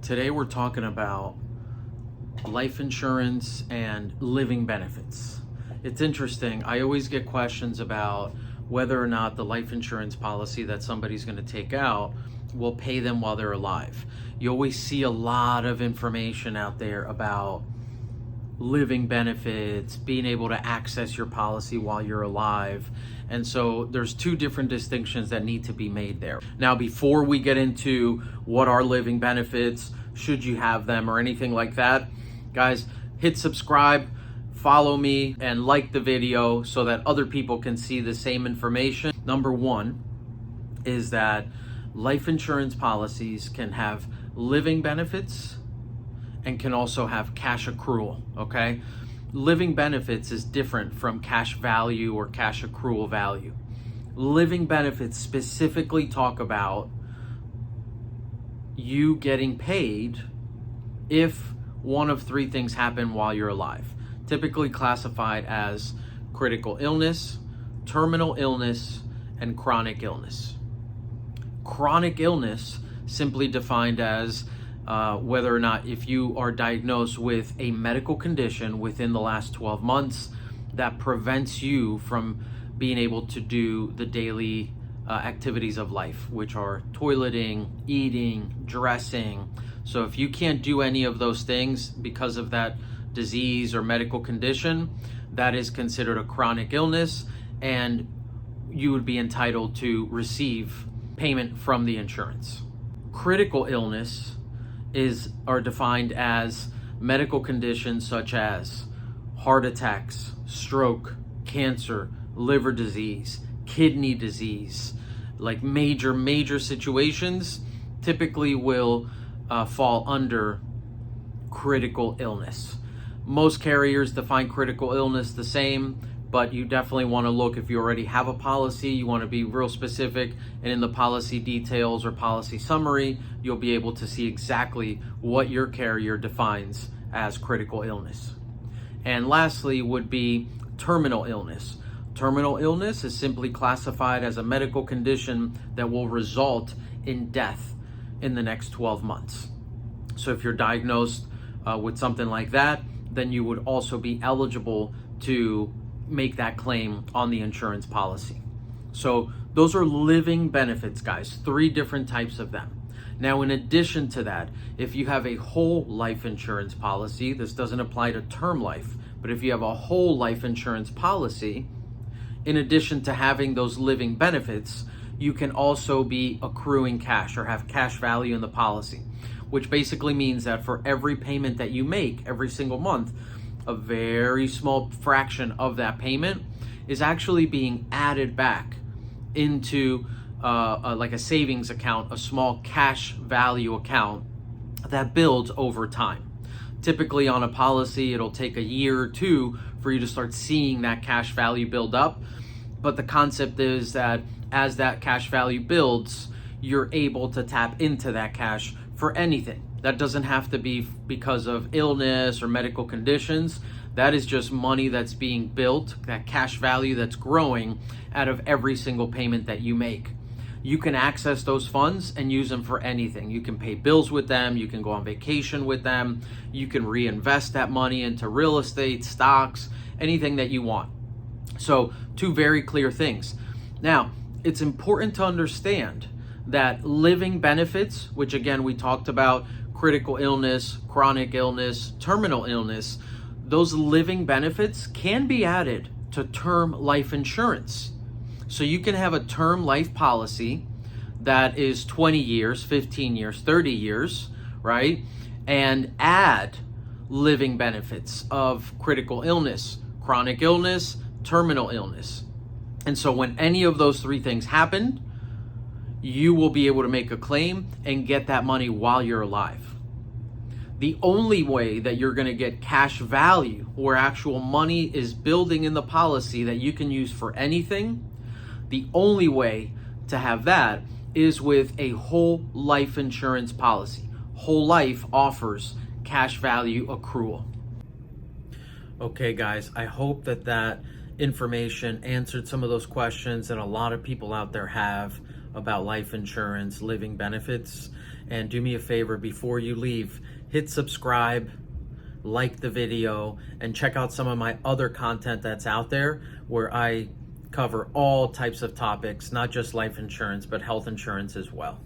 Today we're talking about life insurance and living benefits. It's interesting. I always get questions about whether or not the life insurance policy that somebody's going to take out will pay them while they're alive. You always see a lot of information out there about living benefits, being able to access your policy while you're alive. And so there's two different distinctions that need to be made there. Now, before we get into what are living benefits, should you have them or anything like that, guys, hit subscribe, follow me, and like the video so that other people can see the same information. Number one is that life insurance policies can have living benefits and can also have cash accrual, okay? Living benefits is different from cash value or cash accrual value. Living benefits specifically talk about you getting paid if one of three things happen while you're alive, typically classified as critical illness, terminal illness, and chronic illness. Chronic illness, simply defined as whether or not if you are diagnosed with a medical condition within the last 12 months that prevents you from being able to do the daily activities of life, which are toileting, eating, dressing. So if you can't do any of those things because of that disease or medical condition, that is considered a chronic illness, and you would be entitled to receive payment from the insurance. Critical illness are defined as medical conditions such as heart attacks, stroke, cancer, liver disease, kidney disease. Like major situations typically will fall under critical illness. Most carriers define critical illness the same, but you definitely want to look, if you already have a policy, you want to be real specific, and in the policy details or policy summary, you'll be able to see exactly what your carrier defines as critical illness. And lastly would be terminal illness. Terminal illness is simply classified as a medical condition that will result in death in the next 12 months. So if you're diagnosed with something like that, then you would also be eligible to make that claim on the insurance policy. So those are living benefits, guys, three different types of them. Now, in addition to that, if you have a whole life insurance policy, this doesn't apply to term life, but if you have a whole life insurance policy, in addition to having those living benefits, you can also be accruing cash or have cash value in the policy, which basically means that for every payment that you make every single month, a very small fraction of that payment is actually being added back into like a savings account, a small cash value account that builds over time. Typically on a policy, it'll take a year or two for you to start seeing that cash value build up. But the concept is that as that cash value builds, you're able to tap into that cash for anything. That doesn't have to be because of illness or medical conditions. That is just money that's being built, that cash value that's growing out of every single payment that you make. You can access those funds and use them for anything. You can pay bills with them, you can go on vacation with them, you can reinvest that money into real estate, stocks, anything that you want. So, two very clear things. Now, it's important to understand that living benefits, which again we talked about, critical illness, chronic illness, terminal illness, those living benefits can be added to term life insurance. So you can have a term life policy that is 20 years, 15 years, 30 years, right? And add living benefits of critical illness, chronic illness, terminal illness. And so when any of those three things happen, you will be able to make a claim and get that money while you're alive. The only way that you're going to get cash value or actual money is building in the policy that you can use for anything. The only way to have that is with a whole life insurance policy. Whole life offers cash value accrual. Okay, guys, I hope that information answered some of those questions that a lot of people out there have about life insurance, living benefits. And do me a favor before you leave, hit subscribe, like the video, and check out some of my other content that's out there where I cover all types of topics, not just life insurance, but health insurance as well.